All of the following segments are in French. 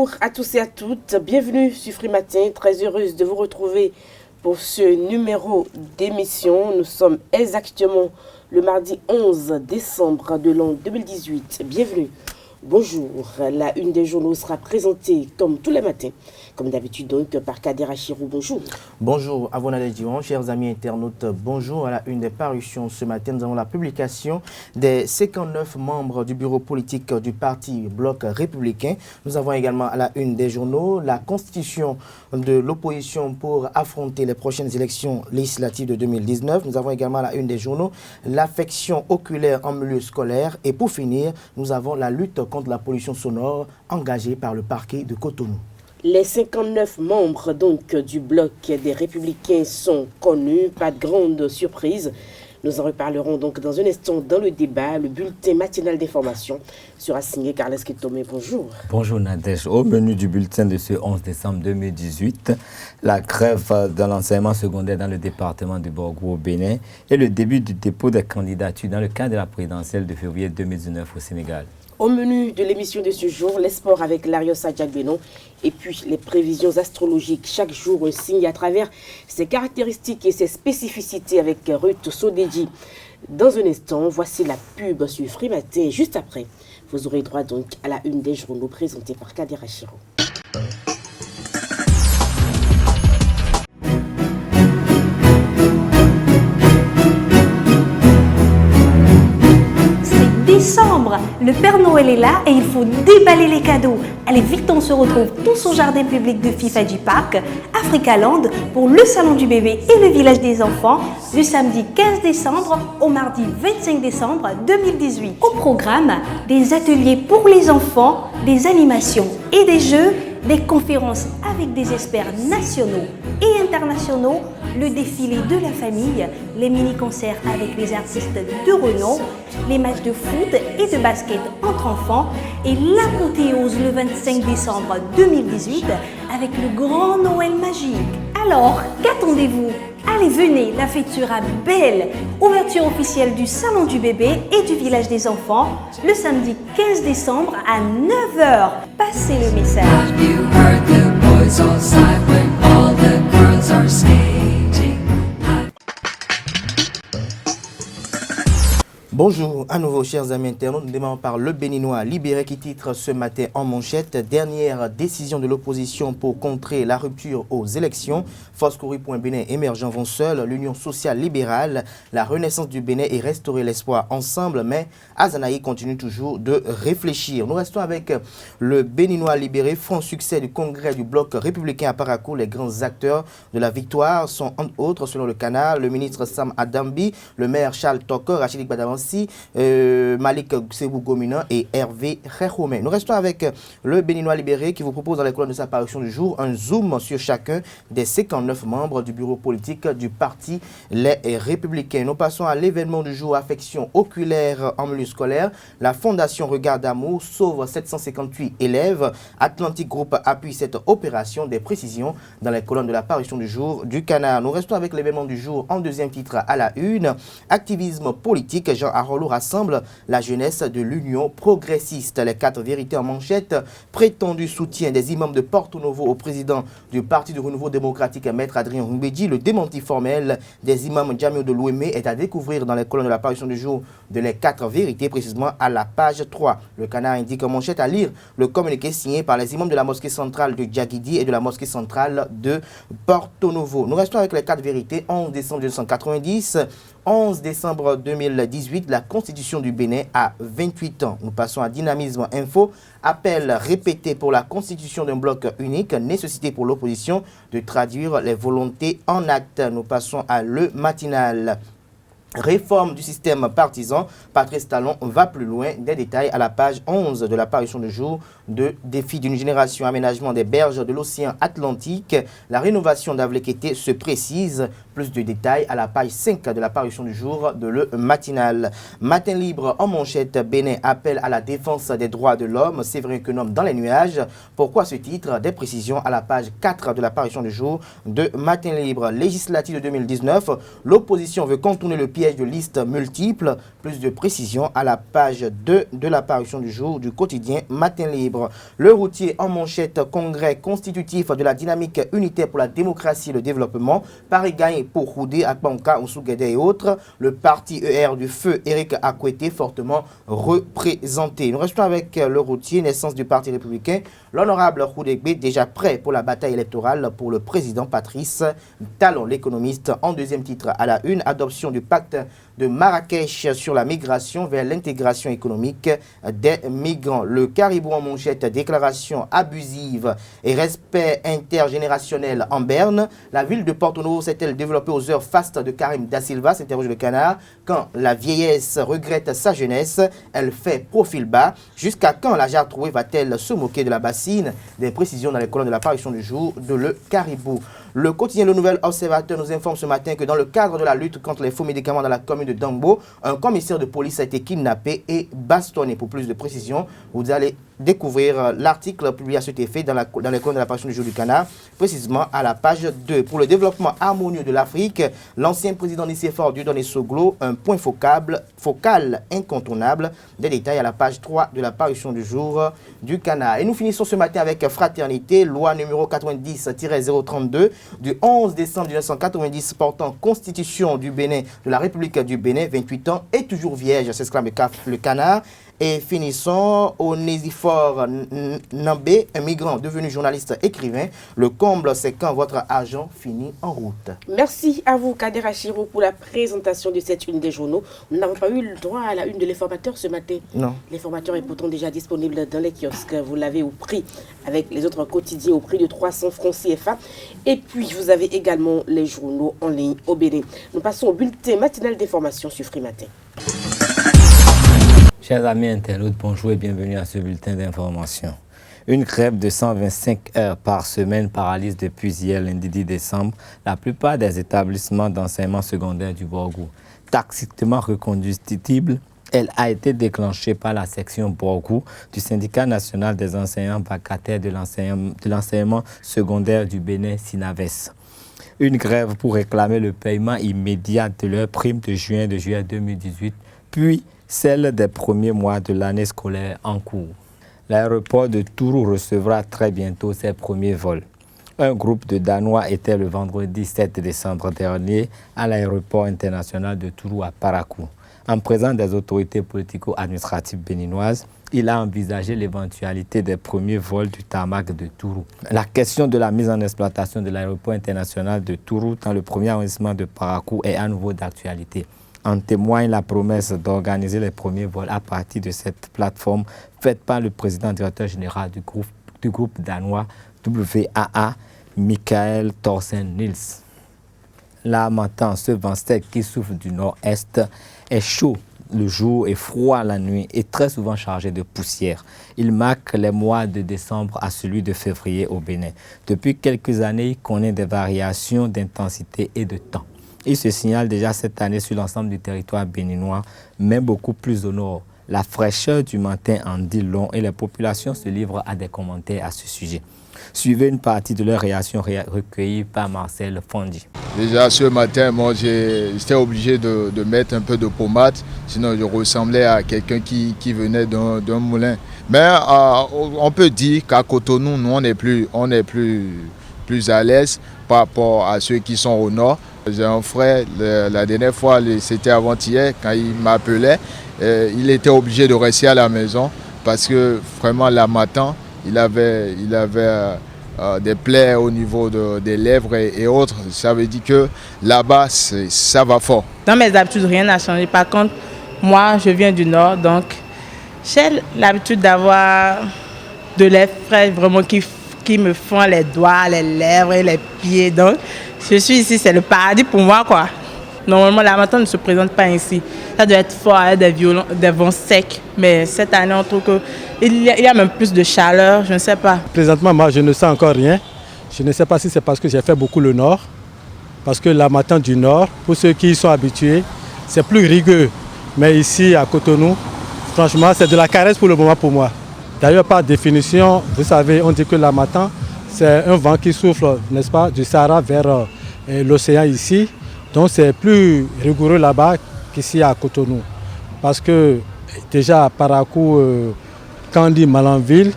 Bonjour à tous et à toutes, bienvenue sur Free Matin, très heureuse de vous retrouver pour ce numéro d'émission. Nous sommes exactement le mardi 11 décembre de l'an 2018. Bienvenue. Bonjour, la une des journaux sera présentée comme tous les matins, comme d'habitude donc par Kader Achirou. Bonjour. Bonjour à vous Nadège Diron, chers amis internautes, bonjour. À la une des parutions ce matin, nous avons la publication des 59 membres du bureau politique du parti Bloc républicain. Nous avons également à la une des journaux la constitution de l'opposition pour affronter les prochaines élections législatives de 2019. Nous avons également à la une des journaux l'affection oculaire en milieu scolaire. Et pour finir, nous avons la lutte contre la pollution sonore engagée par le parquet de Cotonou. Les 59 membres donc du bloc des Républicains sont connus, pas de grande surprise. Nous en reparlerons donc dans un instant dans le débat. Le bulletin matinal d'information sera signé Carles Ketomé. Bonjour. Bonjour Nadège. Au menu du bulletin de ce 11 décembre 2018, la grève de l'enseignement secondaire dans le département de Borgou au Bénin et le début du dépôt des candidatures dans le cadre de la présidentielle de février 2019 au Sénégal. Au menu de l'émission de ce jour, les sports avec Larios Adjagbenon et puis les prévisions astrologiques. Chaque jour, un signe à travers ses caractéristiques et ses spécificités avec Ruth Sodedji. Dans un instant, voici la pub sur Free Matin. Juste après, vous aurez droit donc à la une des journaux présentée par Kader Achirou. Décembre, le Père Noël est là et il faut déballer les cadeaux. Allez vite, on se retrouve tous au jardin public de Fifaji Park, Africaland, pour le salon du bébé et le village des enfants, du samedi 15 décembre au mardi 25 décembre 2018. Au programme, des ateliers pour les enfants, des animations et des jeux, des conférences avec des experts nationaux et internationaux, le défilé de la famille, les mini-concerts avec les artistes de renom, les matchs de foot et de basket entre enfants et l'apothéose le 25 décembre 2018 avec le grand Noël magique. Alors, qu'attendez-vous? Allez, venez, la fête sera belle. Ouverture officielle du salon du bébé et du village des enfants le samedi 15 décembre à 9h. Passez le message. Bonjour à nouveau chers amis internautes, nous démarrons par le Béninois libéré qui titre ce matin en manchette: dernière décision de l'opposition pour contrer la rupture aux élections. Foscouri.Bénin émergents vont seuls, l'Union sociale libérale, la renaissance du Bénin et restaurer l'espoir ensemble, mais Azanaï continue toujours de réfléchir. Nous restons avec le Béninois libéré, franc succès du congrès du bloc républicain à Parakou. Les grands acteurs de la victoire sont entre autres, selon le canal, le ministre Sam Adambi, le maire Charles Toko, Rachidik Badavansi, Malik Sebou Gomina et Hervé Khoumen. Nous restons avec le Béninois libéré qui vous propose dans les colonnes de sa parution du jour un zoom sur chacun des 59 membres du bureau politique du parti Les Républicains. Nous passons à l'événement du jour: affection oculaire en milieu scolaire. La fondation Regard d'amour sauve 758 élèves. Atlantic Group appuie cette opération. Des précisions dans les colonnes de la parution du jour du canard. Nous restons avec l'événement du jour en deuxième titre à la une: activisme politique. Jean Arolo rassemble la jeunesse de l'Union progressiste. Les 4 vérités en manchette: prétendu soutien des imams de Porto Novo au président du Parti du Renouveau démocratique, Maître Adrien Rumbedi. Le démenti formel des imams Djamio de l'Ouémé est à découvrir dans les colonnes de la parution du jour de les 4 vérités, précisément à la page 3. Le canard indique en manchette à lire le communiqué signé par les imams de la mosquée centrale de Djagidi et de la mosquée centrale de Porto Novo. Nous restons avec les 4 vérités. 11 décembre 1990, 11 décembre 2018, la constitution du Bénin a 28 ans. Nous passons à Dynamisme Info. Appel répété pour la constitution d'un bloc unique, nécessité pour l'opposition de traduire les volontés en actes. Nous passons à Le Matinal. Réforme du système partisan, Patrice Talon va plus loin. Des détails à la page 11 de la parution du jour de Défi d'une génération, aménagement des berges de l'océan Atlantique. La rénovation d'Avlekété se précise. Plus de détails à la page 5 de la parution du jour de Le Matinal. Matin libre en manchette: Bénin appelle à la défense des droits de l'homme. Séverin Quenom dans les nuages. Pourquoi ce titre? Des précisions à la page 4 de la parution du jour de Matin libre. Législative de 2019, l'opposition veut contourner le piège de listes multiples. Plus de précisions à la page 2 de la parution du jour du quotidien Matin Libre. Le routier en manchette, congrès constitutif de la dynamique unitaire pour la démocratie et le développement. Paris gagne pour Houdé, Akbanka, Ousougede et autres. Le parti ER du feu, Éric Akouete, fortement représenté. Nous restons avec le routier, naissance du parti républicain. L'honorable Houdegbe, déjà prêt pour la bataille électorale pour le président Patrice Talon, l'économiste. En deuxième titre à la une, adoption du pacte de Marrakech sur la migration vers l'intégration économique des migrants. Le Caribou en manchette, déclaration abusive et respect intergénérationnel en Berne. La ville de Porto-Novo s'est-elle développée aux heures fastes de Karim Da Silva, s'interroge le Canard. Quand la vieillesse regrette sa jeunesse, elle fait profil bas. Jusqu'à quand la jarre trouée va-t-elle se moquer de la bassine? Des précisions dans les colonnes de l'apparition du jour de Le Caribou. Le quotidien Le Nouvel Observateur nous informe ce matin que dans le cadre de la lutte contre les faux médicaments dans la commune de Dambo, un commissaire de police a été kidnappé et bastonné. Pour plus de précisions, vous allez découvrir l'article publié à cet effet dans les colonnes de l'apparition du jour du Canard, précisément à la page 2. Pour le développement harmonieux de l'Afrique, l'ancien président Nicéphore Dieudonné Soglo, un point focal incontournable. Des détails à la page 3 de l'apparition du jour du Canard. Et nous finissons ce matin avec Fraternité, loi numéro 90-032 du 11 décembre 1990 portant constitution du Bénin, de la République du Bénin, 28 ans et toujours vierge, s'exclame le Canard. Et finissons, Onésiphore Nambé, un migrant devenu journaliste écrivain. Le comble, c'est quand votre argent finit en route. Merci à vous, Kader Achiro, pour la présentation de cette une des journaux. Nous n'avons pas eu le droit à la une de l'informateur ce matin. Non. L'informateur est pourtant déjà disponible dans les kiosques. Vous l'avez au prix, avec les autres quotidiens, au prix de 300 francs CFA. Et puis, vous avez également les journaux en ligne au Bénin. Nous passons au bulletin matinal d'information sur Free Matin. Chers amis internautes, bonjour et bienvenue à ce bulletin d'information. Une grève de 125 heures par semaine paralyse depuis hier, lundi 10 décembre, la plupart des établissements d'enseignement secondaire du Borgou. Tacitement reconductible, elle a été déclenchée par la section Borgou du syndicat national des enseignants vacataires de l'enseignement secondaire du Bénin, SINAVES. Une grève pour réclamer le paiement immédiat de leur prime de juillet 2018, puis celle des premiers mois de l'année scolaire en cours. L'aéroport de Tourou recevra très bientôt ses premiers vols. Un groupe de Danois était le vendredi 7 décembre dernier à l'aéroport international de Tourou à Parakou. En présence des autorités politico-administratives béninoises, il a envisagé l'éventualité des premiers vols du tarmac de Tourou. La question de la mise en exploitation de l'aéroport international de Tourou dans le premier arrondissement de Parakou est à nouveau d'actualité. En témoigne la promesse d'organiser les premiers vols à partir de cette plateforme faite par le président directeur général du groupe danois WAA, Michael Thorsen Nils. La Matan, ce vent sec qui souffle du nord-est, est chaud le jour et froid la nuit et très souvent chargé de poussière. Il marque les mois de décembre à celui de février au Bénin. Depuis quelques années, il connaît des variations d'intensité et de temps. Il se signale déjà cette année sur l'ensemble du territoire béninois, mais beaucoup plus au nord. La fraîcheur du matin en dit long et les populations se livrent à des commentaires à ce sujet. Suivez une partie de leur réaction recueillie par Marcel Fondi. Déjà ce matin, moi j'étais obligé de mettre un peu de pommade, sinon je ressemblais à quelqu'un qui venait d'un moulin. Mais on peut dire qu'à Cotonou, nous on est plus à l'aise par rapport à ceux qui sont au nord. J'ai un frère, la dernière fois, c'était avant-hier, quand il m'appelait, il était obligé de rester à la maison parce que vraiment la matin, il avait des plaies au niveau des lèvres et autres. Ça veut dire que là-bas, ça va fort. Dans mes habitudes, rien n'a changé. Par contre, moi, je viens du nord, donc j'ai l'habitude d'avoir de l'air frais vraiment qui me font les doigts, les lèvres et les pieds. Donc, je suis ici, c'est le paradis pour moi, quoi. Normalement, la matin ne se présente pas ici. Ça doit être fort, des vents secs. Mais cette année, on trouve qu'il y a même plus de chaleur, je ne sais pas. Présentement, moi, je ne sens encore rien. Je ne sais pas si c'est parce que j'ai fait beaucoup le nord. Parce que la matin du nord, pour ceux qui y sont habitués, c'est plus rigueux. Mais ici, à Cotonou, franchement, c'est de la caresse pour le moment pour moi. D'ailleurs, par définition, vous savez, on dit que la matin, c'est un vent qui souffle, n'est-ce pas, du Sahara vers l'océan ici. Donc c'est plus rigoureux là-bas qu'ici à Cotonou. Parce que déjà à Parakou, quand on dit Malanville,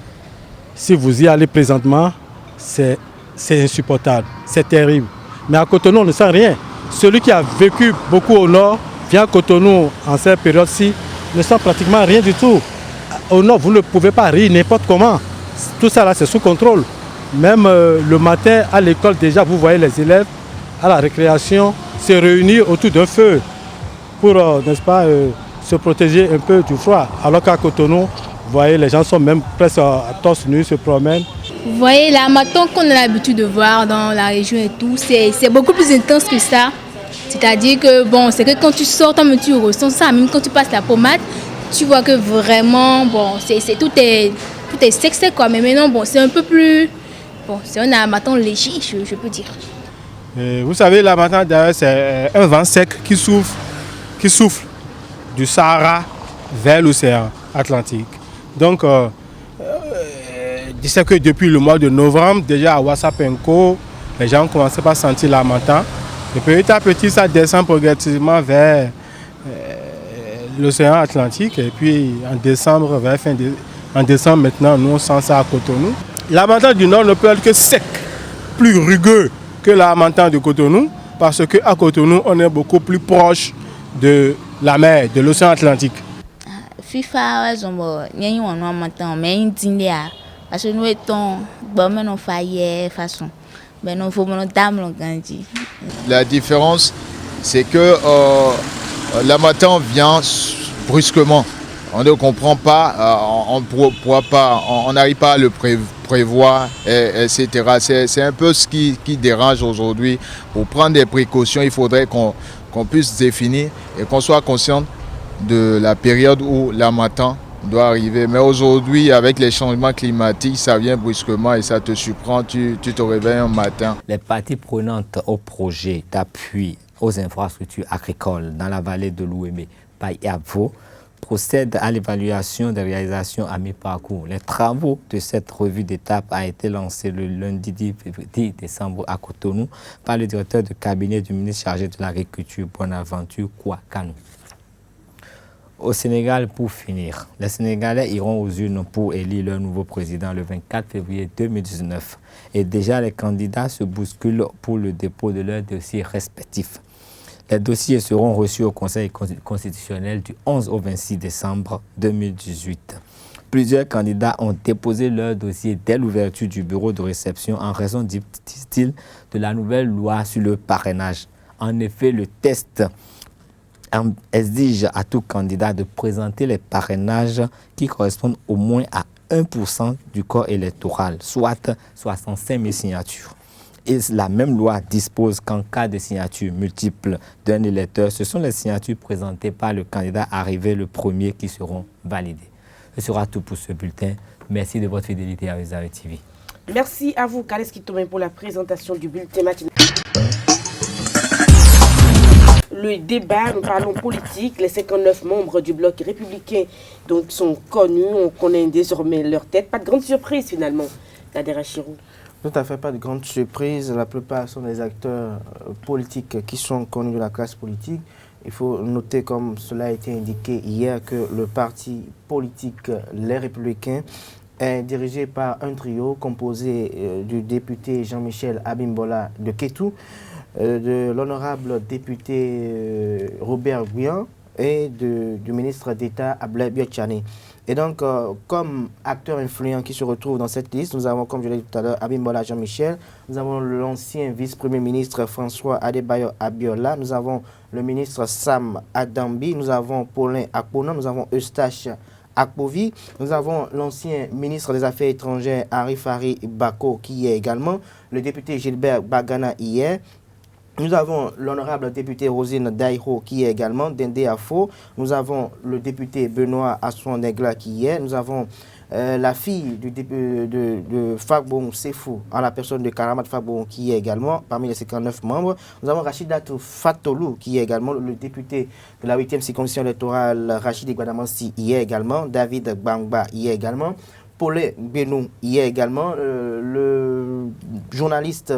si vous y allez présentement, c'est insupportable, c'est terrible. Mais à Cotonou, on ne sent rien. Celui qui a vécu beaucoup au nord, vient à Cotonou en cette période-ci, ne sent pratiquement rien du tout. Au nord, vous ne pouvez pas rire n'importe comment. Tout ça là, c'est sous contrôle. Même le matin à l'école, déjà, vous voyez les élèves à la récréation se réunir autour d'un feu pour, n'est-ce pas, se protéger un peu du froid. Alors qu'à Cotonou, vous voyez, les gens sont même presque à torse nu, se promènent. Vous voyez, la matin qu'on a l'habitude de voir dans la région et tout, c'est beaucoup plus intense que ça. C'est-à-dire que, bon, c'est que quand tu sors, tu ressens ça. Même quand tu passes la pommade, tu vois que vraiment, bon, tout est sexy, quoi. Mais maintenant, bon, c'est un peu plus... Bon, c'est un harmattan léger, je peux dire. Vous savez, l'harmattan, d'ailleurs, c'est un vent sec qui souffle du Sahara vers l'océan Atlantique. Donc, je sais que depuis le mois de novembre, déjà à Wassapenko, les gens ont commencé à sentir l'harmattan. Et petit à petit, ça descend progressivement vers l'océan Atlantique. Et puis en décembre, en décembre maintenant, nous on sent ça à Cotonou. L'harmattan du Nord ne peut être que sec, plus rugueux que l'harmattan de Cotonou, parce qu'à Cotonou, on est beaucoup plus proche de la mer, de l'océan Atlantique. FIFA, parce que nous étions en faillite façon. La différence, c'est que l'harmattan vient brusquement. On ne comprend pas, on n'arrive pas à le prévoir, etc. C'est un peu ce qui dérange aujourd'hui. Pour prendre des précautions, il faudrait qu'on puisse définir et qu'on soit conscient de la période où l'harmattan doit arriver. Mais aujourd'hui, avec les changements climatiques, ça vient brusquement et ça te surprend, tu te réveilles un matin. Les parties prenantes au projet d'appui aux infrastructures agricoles dans la vallée de l'Ouémé, Payavo, procèdent à l'évaluation des réalisations à mi-parcours. Les travaux de cette revue d'étape a été lancé le lundi 10 décembre à Cotonou par le directeur de cabinet du ministre chargé de l'Agriculture, Bonaventure Kouakanou. Au Sénégal, pour finir, les Sénégalais iront aux urnes pour élire leur nouveau président le 24 février 2019. Et déjà, les candidats se bousculent pour le dépôt de leurs dossiers respectifs. Les dossiers seront reçus au Conseil constitutionnel du 11 au 26 décembre 2018. Plusieurs candidats ont déposé leur dossier dès l'ouverture du bureau de réception en raison, disent-ils, de la nouvelle loi sur le parrainage. En effet, le test exige à tout candidat de présenter les parrainages qui correspondent au moins à 1% du corps électoral, soit 65 000 signatures. Et la même loi dispose qu'en cas de signature multiple d'un électeur, ce sont les signatures présentées par le candidat arrivé le premier qui seront validées. Ce sera tout pour ce bulletin. Merci de votre fidélité à Uzare TV. Merci à vous, Kales Kitomen, pour la présentation du bulletin matinal. Le débat, nous parlons politique. Les 59 membres du bloc républicain donc, sont connus. On connaît désormais leur tête. Pas de grande surprise finalement, Nadera Chirou. Tout à fait, pas de grande surprise. La plupart sont des acteurs politiques qui sont connus de la classe politique. Il faut noter, comme cela a été indiqué hier, que le parti politique Les Républicains est dirigé par un trio composé du député Jean-Michel Abimbola de Kétou, de l'honorable député Robert Guyan et du ministre d'État Ablai Biotchane. Et donc, comme acteur influent qui se retrouve dans cette liste, nous avons, comme je l'ai dit tout à l'heure, Abimbola Jean-Michel, nous avons l'ancien vice-premier ministre François Adebayo Abiola, nous avons le ministre Sam Adambi, nous avons Paulin Akpona, nous avons Eustache Akpovi, nous avons l'ancien ministre des Affaires étrangères Arifari Bako qui y est également, le député Gilbert Bagana y est. Nous avons l'honorable député Rosine Daïho qui est également d'Inde Afo. Nous avons le député Benoît Assouan-Negla qui y est. Nous avons la fille de Fagbon Sefou, en la personne de Karamat Fagbon qui y est également parmi les 59 membres. Nous avons Rachidatou Fatolou qui est également le député de la 8e circonscription électorale Rachid Guadamansi y est également. David Bangba y est également. Paulin Benou y est également, le journaliste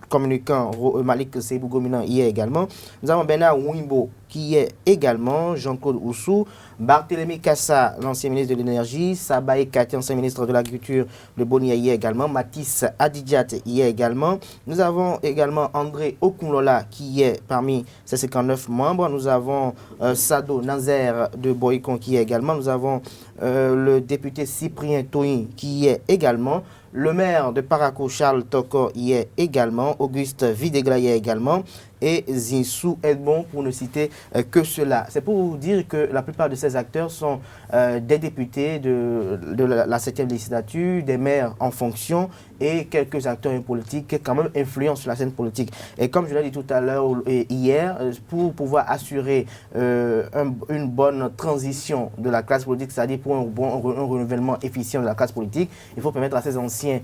communicant Malik Seibou Gominan y est également. Nous avons Bernard Wimbo qui y est également, Jean-Claude Oussou, Barthélémy Kassa, l'ancien ministre de l'Énergie, Sabaye Kati, ancien ministre de l'Agriculture, le Bonia y est également, Mathis Adidjat y est également. Nous avons également André Okunlola qui est parmi ces 59 membres. Nous avons Sado Nazer de Boycon qui est également. Nous avons le député Cyprien Toyin qui y est également. Le maire de Parakou, Charles Toko, y est également. Auguste Videgla y est également. Et Zinsou Edmond, pour ne citer que cela. C'est pour vous dire que la plupart de ces acteurs sont des députés de la 7e législature, des maires en fonction et quelques acteurs politiques qui quand même influencent sur la scène politique. Et comme je l'ai dit tout à l'heure hier, pour pouvoir assurer une bonne transition de la classe politique, c'est-à-dire pour un renouvellement efficient de la classe politique, il faut permettre à ces anciens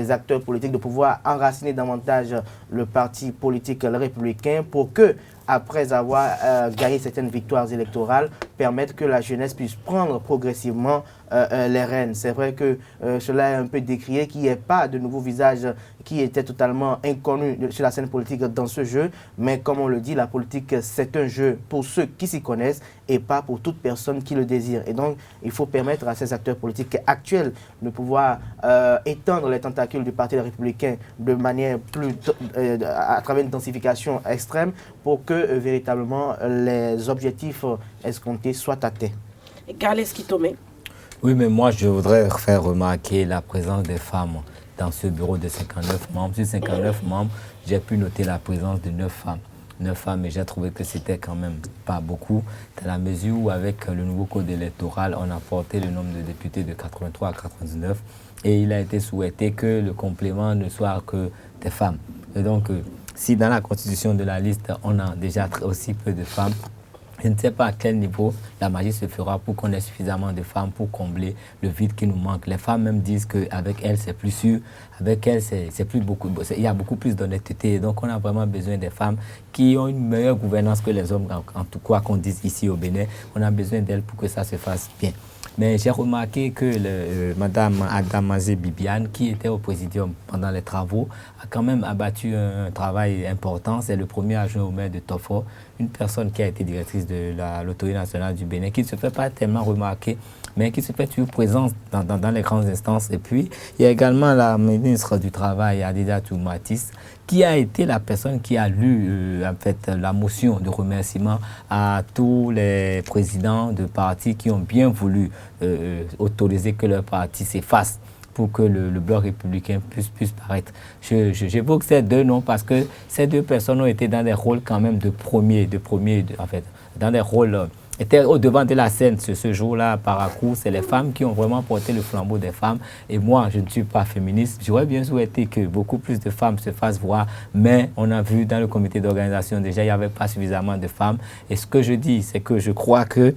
acteurs politiques de pouvoir enraciner davantage le parti politique républicain pour que, après avoir gagné certaines victoires électorales, permettre que la jeunesse puisse prendre progressivement les rênes. C'est vrai que cela est un peu décrié, qu'il n'y ait pas de nouveaux visages qui étaient totalement inconnus sur la scène politique dans ce jeu. Mais comme on le dit, la politique, c'est un jeu pour ceux qui s'y connaissent et pas pour toute personne qui le désire. Et donc, il faut permettre à ces acteurs politiques actuels de pouvoir étendre les tentacules du Parti républicain de manière plus à travers une densification extrême pour que véritablement les objectifs escomptés soient atteints. Carles Kitomé. Oui, mais moi, je voudrais faire remarquer la présence des femmes dans ce bureau de 59 membres. Sur 59 membres, j'ai pu noter la présence de 9 femmes. 9 femmes, et j'ai trouvé que c'était quand même pas beaucoup, dans la mesure où, avec le nouveau code électoral, on a porté le nombre de députés de 83 à 99, et il a été souhaité que le complément ne soit que des femmes. Et donc, si dans la constitution de la liste, on a déjà aussi peu de femmes, je ne sais pas à quel niveau la magie se fera pour qu'on ait suffisamment de femmes pour combler le vide qui nous manque. Les femmes même disent qu'avec elles, c'est plus sûr. Avec elles, c'est plus beaucoup. Il y a beaucoup plus d'honnêteté. Donc, on a vraiment besoin des femmes qui ont une meilleure gouvernance que les hommes, en tout cas qu'on dise ici au Bénin. On a besoin d'elles pour que ça se fasse bien. Mais j'ai remarqué que Mme Adamazé Bibiane, qui était au présidium pendant les travaux, a quand même abattu un travail important. C'est le premier adjoint au maire de Tofo, une personne qui a été directrice de l'autorité nationale du Bénin, qui ne se fait pas tellement remarquer, mais qui se fait toujours présente dans les grandes instances. Et puis, il y a également la ministre du Travail, Adidatou Matisse, qui a été la personne qui a lu en fait, la motion de remerciement à tous les présidents de partis qui ont bien voulu autoriser que leur parti s'efface pour que le bloc républicain puisse paraître. J'évoque ces deux noms parce que ces deux personnes ont été dans des rôles quand même de premier, en fait, dans des rôles étaient au devant de la scène ce jour-là à Parakou. C'est les femmes qui ont vraiment porté le flambeau des femmes. Et moi, je ne suis pas féministe. J'aurais bien souhaité que beaucoup plus de femmes se fassent voir. Mais on a vu dans le comité d'organisation, déjà, il n'y avait pas suffisamment de femmes. Et ce que je dis, c'est que je crois que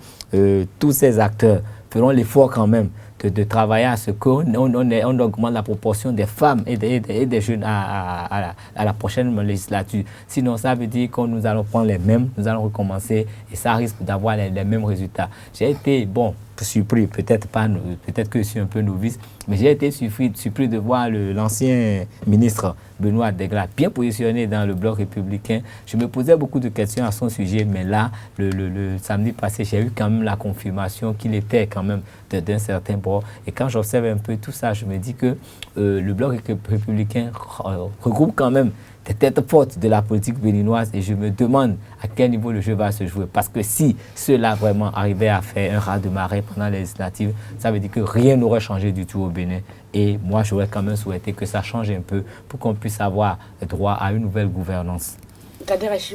tous ces acteurs feront l'effort quand même de travailler à ce qu'on augmente la proportion des femmes et des jeunes à la prochaine législature. Sinon, ça veut dire que nous allons prendre les mêmes, nous allons recommencer et ça risque d'avoir les mêmes résultats. J'ai été, surpris, peut-être que je suis un peu novice, mais j'ai été surpris de voir l'ancien ministre Benoît Degla bien positionné dans le bloc républicain. Je me posais beaucoup de questions à son sujet, mais là, le samedi passé, j'ai eu quand même la confirmation qu'il était quand même d'un certain bord. Et quand j'observe un peu tout ça, je me dis que le bloc républicain regroupe quand même des têtes fortes de la politique béninoise et je me demande à quel niveau le jeu va se jouer. Parce que si ceux-là vraiment arrivaient à faire un raz-de-marée pendant les législatives, ça veut dire que rien n'aurait changé du tout au Bénin. Et moi, j'aurais quand même souhaité que ça change un peu pour qu'on puisse avoir droit à une nouvelle gouvernance.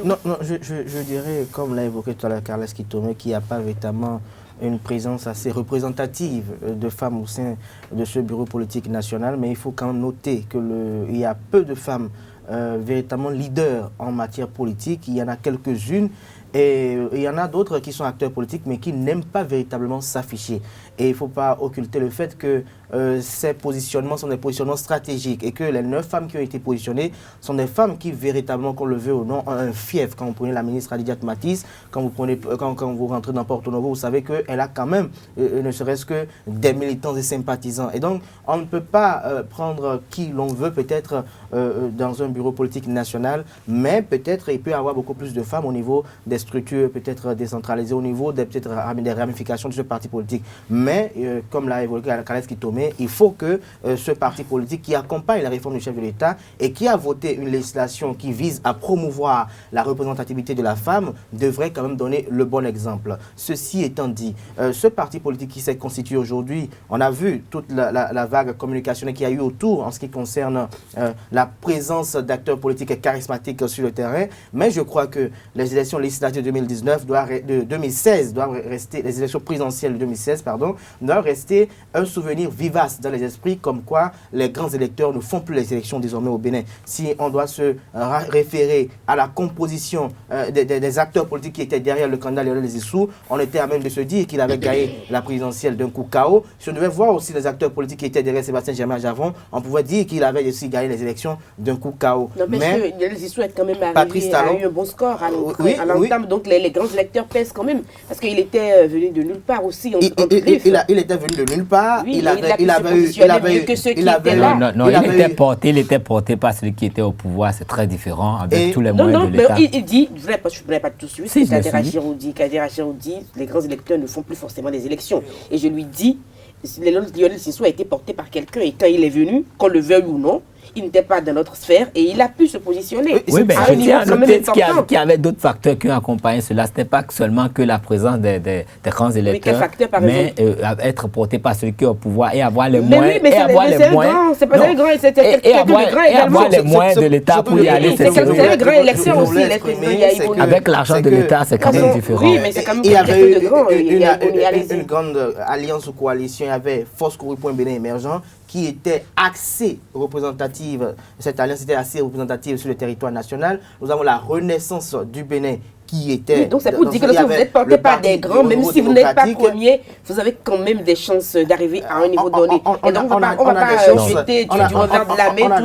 Non, je dirais, comme l'a évoqué tout à l'heure Carles Kitomé, qu'il n'y a pas véritablement une présence assez représentative de femmes au sein de ce bureau politique national, mais il faut quand même noter qu'il y a peu de femmes véritablement leaders en matière politique. Il y en a quelques-unes Et il y en a d'autres qui sont acteurs politiques, mais qui n'aiment pas véritablement s'afficher. Et il ne faut pas occulter le fait que ces positionnements sont des positionnements stratégiques et que les 9 femmes qui ont été positionnées sont des femmes qui, véritablement, qu'on le veut ou non, ont un fief. Quand vous prenez la ministre Adidiat Matisse, quand vous rentrez dans Porto Novo, vous savez qu'elle a quand même, ne serait-ce que des militants et sympathisants. Et donc, on ne peut pas prendre qui l'on veut, peut-être, dans un bureau politique national, mais peut-être il peut y avoir beaucoup plus de femmes au niveau des structures, peut-être décentralisées, au niveau des ramifications de ce parti politique. Mais, comme l'a évoqué Khaled Kitomé, il faut que ce parti politique qui accompagne la réforme du chef de l'État et qui a voté une législation qui vise à promouvoir la représentativité de la femme devrait quand même donner le bon exemple. Ceci étant dit, ce parti politique qui s'est constitué aujourd'hui, on a vu toute la vague communicationnelle qu'il y a eu autour en ce qui concerne la présence d'acteurs politiques charismatiques sur le terrain, mais je crois que les élections législatives de 2016 doivent rester, les élections présidentielles de 2016, pardon, doivent rester un souvenir vivace dans les esprits, comme quoi les grands électeurs ne font plus les élections désormais au Bénin. Si on doit se référer à la composition des acteurs politiques qui étaient derrière le candidat Lionel Zissou, on était à même de se dire qu'il avait gagné la présidentielle d'un coup KO. Si on devait voir aussi les acteurs politiques qui étaient derrière Sébastien Germain Javon, on pouvait dire qu'il avait aussi gagné les élections d'un coup KO. Non, mais Lionel Zissou est quand même arrivé à eu un bon score à l'entame, donc les grands électeurs pèsent quand même, parce qu'il était venu de nulle part aussi. Il était venu de nulle part, oui, il était porté par celui qui était au pouvoir, c'est très différent avec tous les moyens de l'État. Il dit, je ne l'ai pas tout suivi, c'est Kader Giroudi, les grands électeurs ne font plus forcément des élections. Et je lui dis, Lionel Zissou a été porté par quelqu'un et quand il est venu, qu'on le veuille ou non, il n'était pas dans notre sphère et il a pu se positionner. Oui, mais je tiens à noter qu'il y avait d'autres facteurs qui ont accompagné cela. Ce n'était pas seulement que la présence des grands électeurs, mais être porté par celui qui est au pouvoir et avoir les moyens. Mais c'est pas un grand, c'était quelqu'un de grand également. Et avoir les moyens de l'État pour y aller. C'est un grand électeur aussi. Avec l'argent de l'État, c'est quand même différent. Oui, mais c'est quand même quelqu'un de grand. Il y avait une grande alliance ou coalition. Il y avait Force Corruption Bénin émergent qui était assez représentative, cette alliance était assez représentative sur le territoire national. Nous avons la renaissance du Bénin qui était... Oui, donc c'est pour dire que lorsque vous êtes porté par des grands, même si vous n'êtes pas premier, vous avez quand même des chances d'arriver à un niveau donné. Et donc on ne va pas jeter du revers de la main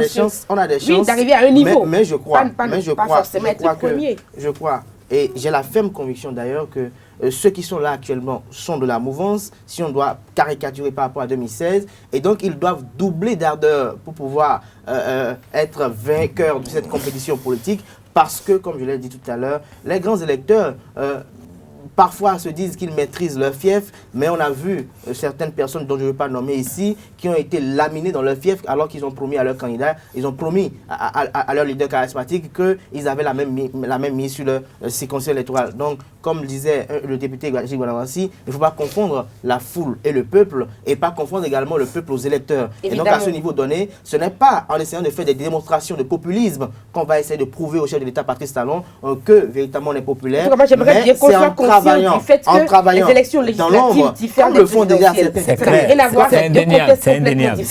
on a des chances d'arriver à un niveau. Mais je crois, pas forcément être premier. Je crois, et j'ai la ferme conviction d'ailleurs que ceux qui sont là actuellement sont de la mouvance, si on doit caricaturer par rapport à 2016, et donc ils doivent doubler d'ardeur pour pouvoir être vainqueurs de cette compétition politique, parce que, comme je l'ai dit tout à l'heure, les grands électeurs parfois se disent qu'ils maîtrisent leur fief, mais on a vu certaines personnes dont je ne veux pas nommer ici, qui ont été laminées dans leur fief alors qu'ils ont promis à leur candidat, ils ont promis à leur leader charismatique qu'ils avaient la même mise sur leur circonscription électorale. Donc, comme disait le député Gagé Guanawansi, il ne faut pas confondre la foule et le peuple, et pas confondre également le peuple aux électeurs. Évidemment. Et donc, à ce niveau donné, ce n'est pas en essayant de faire des démonstrations de populisme qu'on va essayer de prouver au chef de l'État, Patrice Talon, que véritablement on est populaire. J'aimerais bien qu'on soit conscient du fait que les élections législatives diffèrent des présidentielles. C'est clair, c'est indéniable.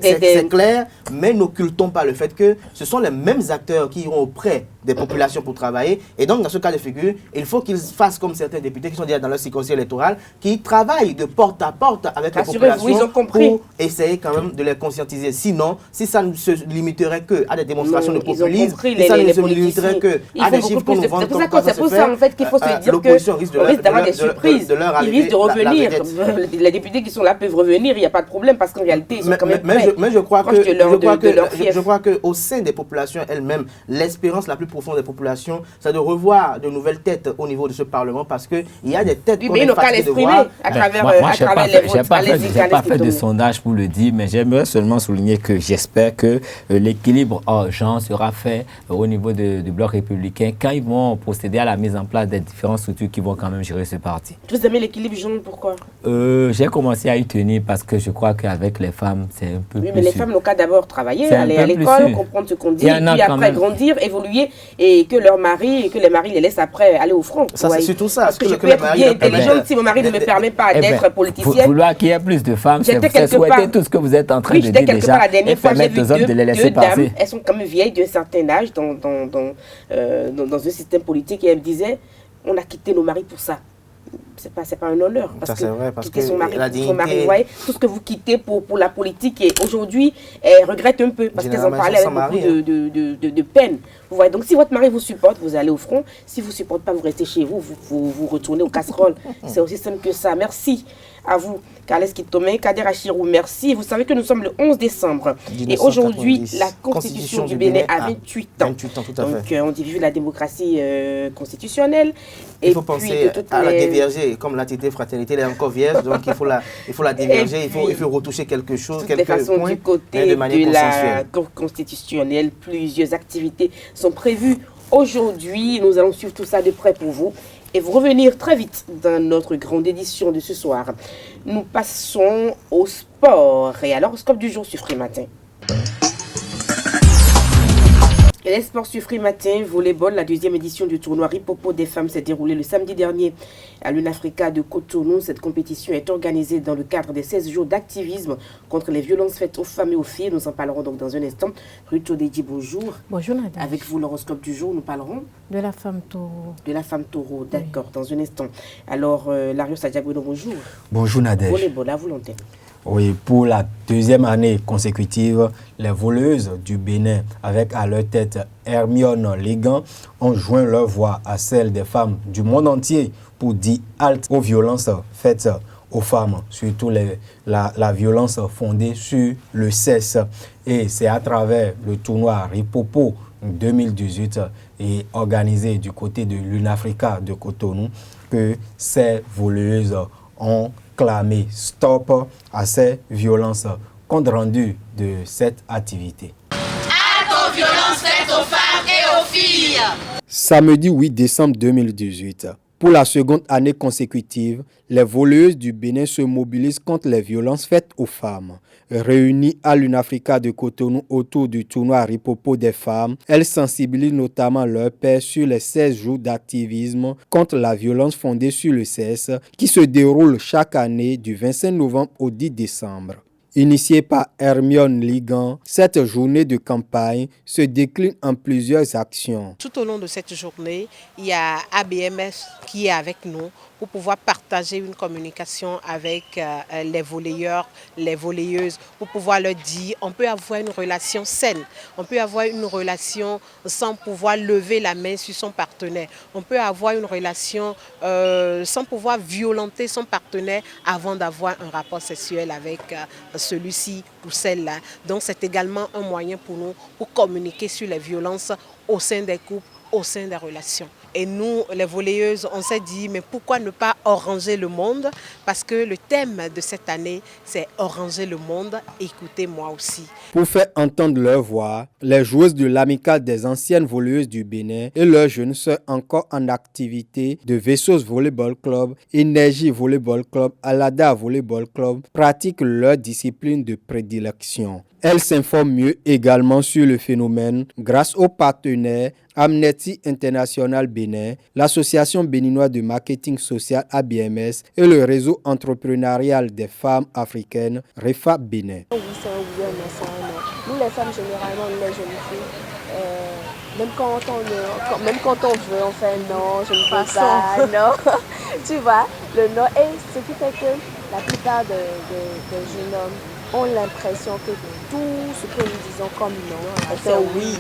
C'est clair, mais n'occultons pas le fait que ce sont les mêmes acteurs qui iront auprès des populations pour travailler. Et donc, dans ce cas de figure, il faut qu'ils fassent comme certains députés qui sont déjà dans leur circonscription électorale, qui travaillent de porte à porte avec les populations pour essayer quand même de les conscientiser. Sinon, si ça ne se limiterait qu'à des démonstrations de populisme, si ça ne se limiterait qu'à des chiffres qu'on nous vend comme quoi ça se fait, c'est pour ça en fait qu'il faut se dire qu'on risque d'avoir des surprises. Ils risquent de revenir. Les députés qui sont là peuvent revenir, il n'y a pas de problème parce qu'en réalité, ils sont quand même prêts. Mais je crois qu'au sein des populations elles-mêmes, l'espérance la plus profonde des populations, c'est de revoir de nouvelles têtes au niveau de ce Parlement, parce qu'il y a des têtes qu'on est fatigué de voir. À travers les votes. Je n'ai pas fait de sondage pour le dire, mais j'aimerais seulement souligner que j'espère que l'équilibre argent sera fait au niveau du bloc républicain quand ils vont procéder à la mise en place des différentes structures qui vont quand même gérer ce parti. Vous aimez l'équilibre jaune, pourquoi? J'ai commencé à y tenir parce que je crois qu'avec les femmes, c'est un peu plus... Oui, mais les femmes n'ont qu'à d'abord travailler, aller à l'école, comprendre ce qu'on dit, puis après grandir, évoluer et que leur mari, et que les maris les laissent après aller au front. Ça, c'est surtout ça. Parce que je peux être bien intelligente si mon mari ne me permet pas d'être politicienne. Vouloir qu'il y ait plus de femmes, c'est souhaiter tout ce que vous êtes en train de dire déjà et permettre aux hommes de les laisser passer. Elles sont quand même vieilles d'un certain âge dans un système politique et elles me disaient, on a quitté nos maris pour ça. C'est pas un honneur. Parce ça, c'est vrai, parce que son mari, vous voyez, tout ce que vous quittez pour la politique, et aujourd'hui, elles regrettent un peu, parce qu'elles en parlaient avec beaucoup de peine. Vous voyez, donc si votre mari vous supporte, vous allez au front. Si vous ne supportez pas, vous restez chez vous, vous retournez aux casseroles. C'est aussi simple que ça. Merci à vous, Carles Kitome, Kader Achirou, merci. Vous savez que nous sommes le 11 décembre. Et aujourd'hui, la Constitution du Bénin a 28 ans. 28 ans, tout à fait. Donc, on dit vive la démocratie constitutionnelle. Il faut penser à la déverger. Comme l'entité fraternité, elle est encore vierge, donc il faut la déverger, il faut retoucher quelque chose, quelques points, du côté de manière la Cour constitutionnelle, plusieurs activités sont prévues aujourd'hui. Nous allons suivre tout ça de près pour vous et vous revenir très vite dans notre grande édition de ce soir. Nous passons au sport et à l'horoscope du jour sur Free Matin. Et les sports sur Free Matin, volleyball, la deuxième édition du tournoi Ripopo des femmes s'est déroulée le samedi dernier à l'UNAFRICA de Cotonou. Cette compétition est organisée dans le cadre des 16 jours d'activisme contre les violences faites aux femmes et aux filles. Nous en parlerons donc dans un instant. Ruth Odedji, bonjour. Bonjour Nadège. Avec vous, l'horoscope du jour, nous parlerons de la femme taureau. De la femme taureau, d'accord, dans un instant. Alors, Larios Adjagoueno, bonjour. Bonjour Nadège. Volleyball, à vous l'antenne. Oui, pour la deuxième année consécutive, les voleuses du Bénin, avec à leur tête Hermione Légan, ont joint leur voix à celle des femmes du monde entier pour dire halte aux violences faites aux femmes, surtout la violence fondée sur le sexe. Et c'est à travers le tournoi Ripopo 2018 et organisé du côté de l'UNAFRICA de Cotonou que ces voleuses ont clamé stop à ces violences. Compte rendu de cette activité. Halte aux violences faites aux femmes et aux filles. Samedi 8 décembre 2018. Pour la seconde année consécutive, les voleuses du Bénin se mobilisent contre les violences faites aux femmes. Réunies à l'UNAFRICA de Cotonou autour du tournoi Ripopo des femmes, elles sensibilisent notamment leurs pairs sur les 16 jours d'activisme contre la violence fondée sur le sexe qui se déroule chaque année du 25 novembre au 10 décembre. Initiée par Hermione Légan, cette journée de campagne se décline en plusieurs actions. Tout au long de cette journée, il y a ABMS qui est avec nous pour pouvoir partager une communication avec les volleyeurs, les volleyeuses, pour pouvoir leur dire on peut avoir une relation saine, on peut avoir une relation sans pouvoir lever la main sur son partenaire, on peut avoir une relation sans pouvoir violenter son partenaire avant d'avoir un rapport sexuel avec celui-ci ou celle-là. Donc c'est également un moyen pour nous pour communiquer sur les violences au sein des couples, au sein des relations. Et nous, les volleyeuses, on s'est dit, mais pourquoi ne pas oranger le monde? Parce que le thème de cette année, c'est oranger le monde. Écoutez-moi aussi. Pour faire entendre leur voix, les joueuses de l'amicale des anciennes volleyeuses du Bénin et leurs jeunes sœurs encore en activité de Vessos Volleyball Club, Énergie Volleyball Club, Alada Volleyball Club pratiquent leur discipline de prédilection. Elles s'informent mieux également sur le phénomène grâce aux partenaires Amnesty International Bénin, l'Association béninoise de marketing social ABMS et le réseau entrepreneurial des femmes africaines REFA Bénin. Oui, c'est un oui, c'est un non. Nous les femmes, généralement, les jeunes filles, même quand on veut, on fait non, je ne veux pas, non. Tu vois, le non. Et ce qui fait que la plupart des jeunes hommes ont l'impression que tout ce que nous disons comme non, c'est un oui.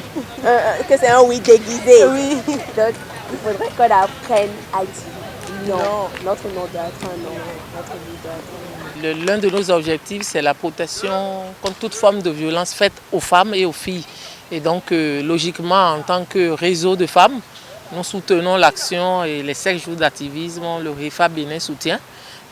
Que c'est un oui déguisé. Oui. Donc, il faudrait qu'on apprenne à dire non. Notre non doit être un non. Notre oui doit être un non. L'un de nos objectifs, c'est la protection contre toute forme de violence faite aux femmes et aux filles. Et donc, logiquement, en tant que réseau de femmes, nous soutenons l'action et les 5 jours d'activisme, le REFA Bénin soutient.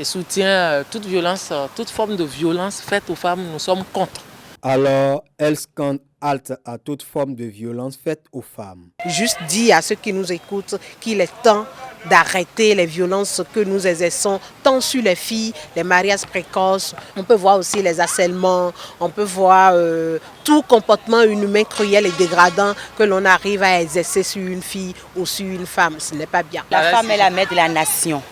Et soutient toute violence, toute forme de violence faite aux femmes, nous sommes contre. Alors, elles scandent halte à toute forme de violence faite aux femmes. Juste dire à ceux qui nous écoutent qu'il est temps d'arrêter les violences que nous exerçons tant sur les filles, les mariages précoces. On peut voir aussi les harcèlements, on peut voir tout comportement inhumain, cruel et dégradant que l'on arrive à exercer sur une fille ou sur une femme. Ce n'est pas bien. La femme est la mère de la nation.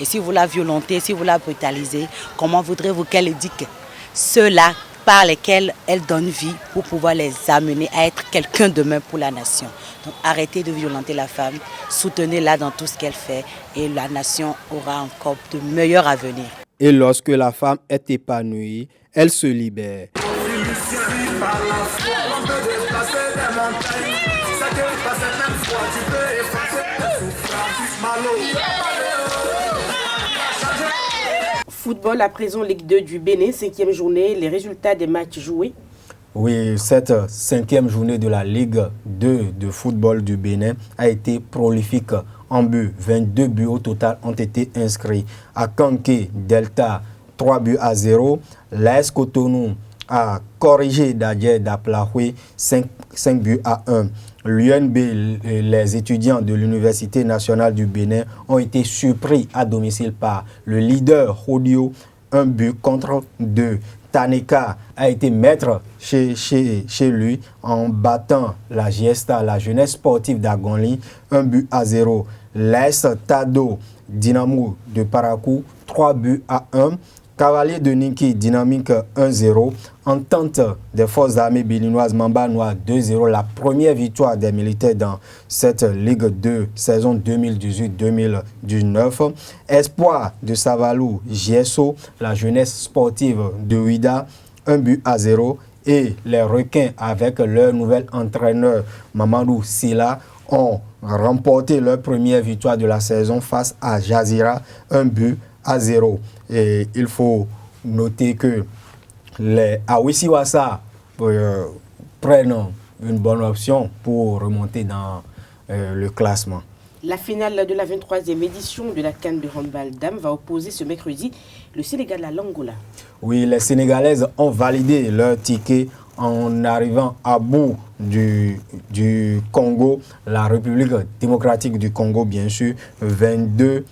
Et si vous la violentez, si vous la brutalisez, comment voudrez-vous qu'elle éduque ceux-là par lesquels elle donne vie pour pouvoir les amener à être quelqu'un demain pour la nation. Donc arrêtez de violenter la femme, soutenez-la dans tout ce qu'elle fait et la nation aura encore de meilleurs avenirs. Et lorsque la femme est épanouie, elle se libère. Football à présent, Ligue 2 du Bénin, 5e journée, les résultats des matchs joués. Oui, cette 5e journée de la Ligue 2 de football du Bénin a été prolifique en buts. 22 buts au total ont été inscrits. À Kanké, Delta, 3-0. L'AS Cotonou a corrigé Dadje d'Aplahoui, 5-1. L'UNB, les étudiants de l'Université nationale du Bénin, ont été surpris à domicile par le leader Rodio, 1-2. Taneka a été maître chez lui en battant la Giesta, la jeunesse sportive d'Agonli, 1-0. L'AS Tado Dynamo de Parakou, 3-1. Cavalier de Ninki, Dynamique 1-0. Entente des forces armées béninoises, Mamba Noir 2-0. La première victoire des militaires dans cette Ligue 2 saison 2018-2019. Espoir de Savalou, GSO, la jeunesse sportive de Ouida, 1-0. Et les Requins, avec leur nouvel entraîneur Mamadou Silla, ont remporté leur première victoire de la saison face à Jazira, 1-0. Et il faut noter que les Awisiwasa prennent une bonne option pour remonter dans le classement. La finale de la 23e édition de la CAN de handball dames va opposer ce mercredi le Sénégal à l'Angola. Oui, les Sénégalaises ont validé leur ticket en arrivant à bout du Congo, la République démocratique du Congo bien sûr, 22-21,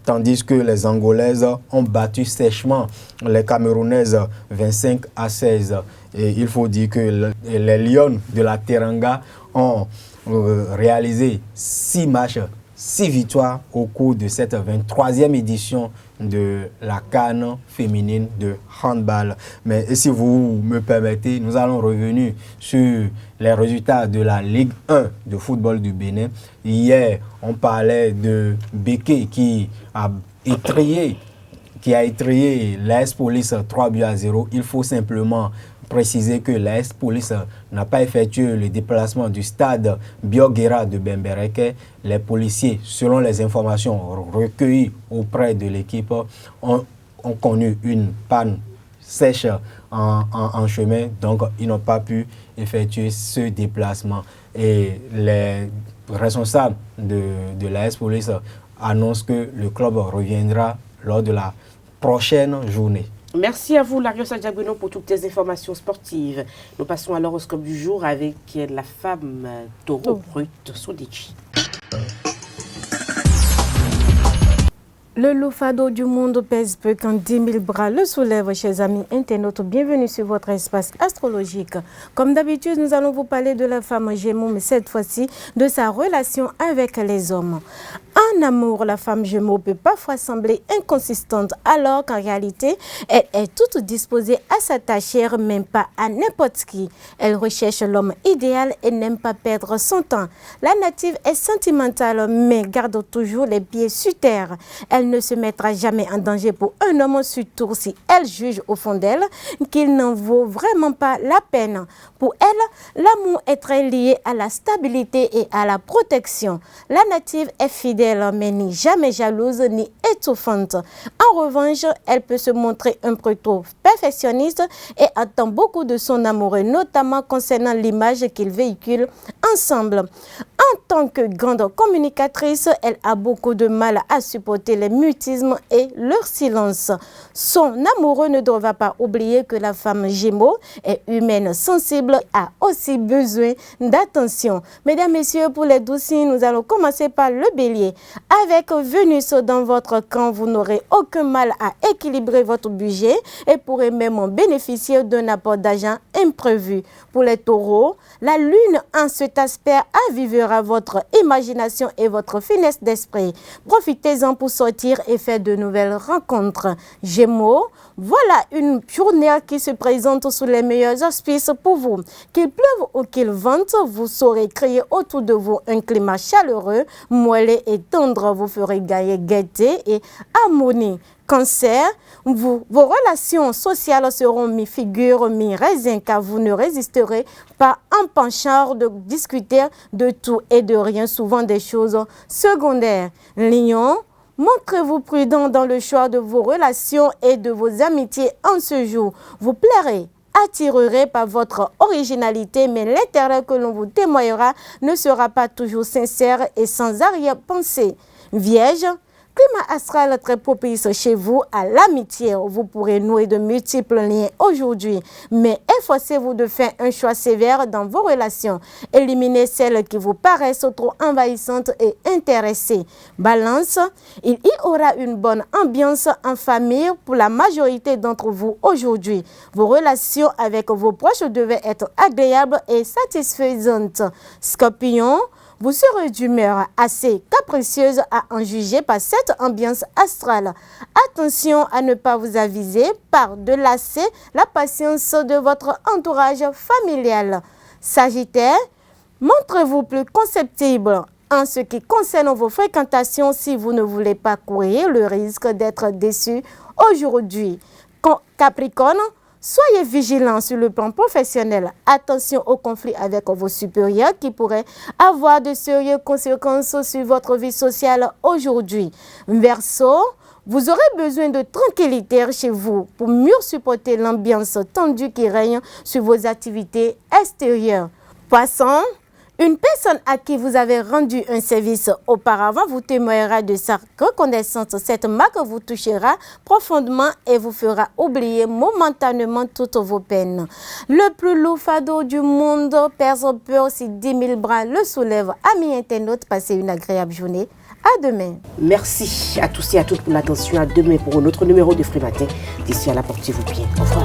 tandis que les Angolaises ont battu sèchement les Camerounaises 25-16. Et il faut dire que les Lions de la Teranga ont réalisé 6 matchs, 6 victoires au cours de cette 23e édition de la CAN féminine de handball. Mais si vous me permettez, nous allons revenir sur les résultats de la Ligue 1 de football du Bénin. Hier, on parlait de Béké qui a étrillé l'AS Police 3-0. Il faut simplement préciser que l'AS Police n'a pas effectué le déplacement du stade Bioguera de Bembereke. Les policiers, selon les informations recueillies auprès de l'équipe, ont connu une panne sèche en chemin, donc ils n'ont pas pu effectuer ce déplacement. Et les responsables de l'AS Police annoncent que le club reviendra lors de la prochaine journée. Merci à vous, Larios Adjabouno, pour toutes tes informations sportives. Nous passons à l'horoscope du jour avec la femme taureau, Ruth Soudichi. Le loup fado du monde pèse peu quand 10 000 bras le soulèvent, chers amis internautes. Bienvenue sur votre espace astrologique. Comme d'habitude, nous allons vous parler de la femme Gémeaux, mais cette fois-ci de sa relation avec les hommes. En amour, la femme Gémeaux peut parfois sembler inconsistante, alors qu'en réalité, elle est toute disposée à s'attacher, même pas à n'importe qui. Elle recherche l'homme idéal et n'aime pas perdre son temps. La native est sentimentale, mais garde toujours les pieds sur terre. Elle ne se mettra jamais en danger pour un homme, surtout si elle juge au fond d'elle qu'il n'en vaut vraiment pas la peine. Pour elle, l'amour est très lié à la stabilité et à la protection. La native est fidèle, mais ni jamais jalouse ni étouffante. En revanche, elle peut se montrer un peu trop perfectionniste et attend beaucoup de son amoureux, notamment concernant l'image qu'il véhicule ensemble. En tant que grande communicatrice, elle a beaucoup de mal à supporter les mutismes et leur silence. Son amoureux ne devra pas oublier que la femme Gémeaux est humaine, sensible, a aussi besoin d'attention. Mesdames, Messieurs, pour les douze signes, nous allons commencer par le Bélier. Avec Vénus dans votre camp, vous n'aurez aucun mal à équilibrer votre budget et pourrez même en bénéficier d'un apport d'argent imprévu. Pour les Taureaux, la Lune en cet aspect avivera votre imagination et votre finesse d'esprit. Profitez-en pour sortir et faire de nouvelles rencontres. Gémeaux, voilà une journée qui se présente sous les meilleurs auspices pour vous. Qu'il pleuve ou qu'il vente, vous saurez créer autour de vous un climat chaleureux, moelleux et tendre. Vous ferez gagner gaieté et harmonie. Cancer, vos relations sociales seront mi-figure, mi-raisin, car vous ne résisterez pas en penchant de discuter de tout et de rien, souvent des choses secondaires. Lion, montrez-vous prudent dans le choix de vos relations et de vos amitiés en ce jour. Vous plairez, attirerez par votre originalité, mais l'intérêt que l'on vous témoignera ne sera pas toujours sincère et sans arrière-pensée. Vierge, climat astral très propice chez vous à l'amitié. Vous pourrez nouer de multiples liens aujourd'hui, mais efforcez-vous de faire un choix sévère dans vos relations. Éliminez celles qui vous paraissent trop envahissantes et intéressées. Balance, il y aura une bonne ambiance en famille pour la majorité d'entre vous aujourd'hui. Vos relations avec vos proches devaient être agréables et satisfaisantes. Scorpion, vous serez d'humeur assez capricieuse à en juger par cette ambiance astrale. Attention à ne pas vous aviser par delasser la patience de votre entourage familial. Sagittaire, montrez-vous plus conceptible en ce qui concerne vos fréquentations si vous ne voulez pas courir le risque d'être déçu aujourd'hui. Capricorne, soyez vigilants sur le plan professionnel. Attention aux conflits avec vos supérieurs qui pourraient avoir de sérieuses conséquences sur votre vie sociale aujourd'hui. Verseau, vous aurez besoin de tranquillité chez vous pour mieux supporter l'ambiance tendue qui règne sur vos activités extérieures. Poisson, une personne à qui vous avez rendu un service auparavant vous témoignera de sa reconnaissance. Cette marque vous touchera profondément et vous fera oublier momentanément toutes vos peines. Le plus lourd fardeau du monde perd peur si 10 000 bras le soulèvent. Amis internautes, passez une agréable journée. À demain. Merci à tous et à toutes pour l'attention. À demain pour un autre numéro de Frimatin. D'ici à là, portez-vous bien. Au revoir.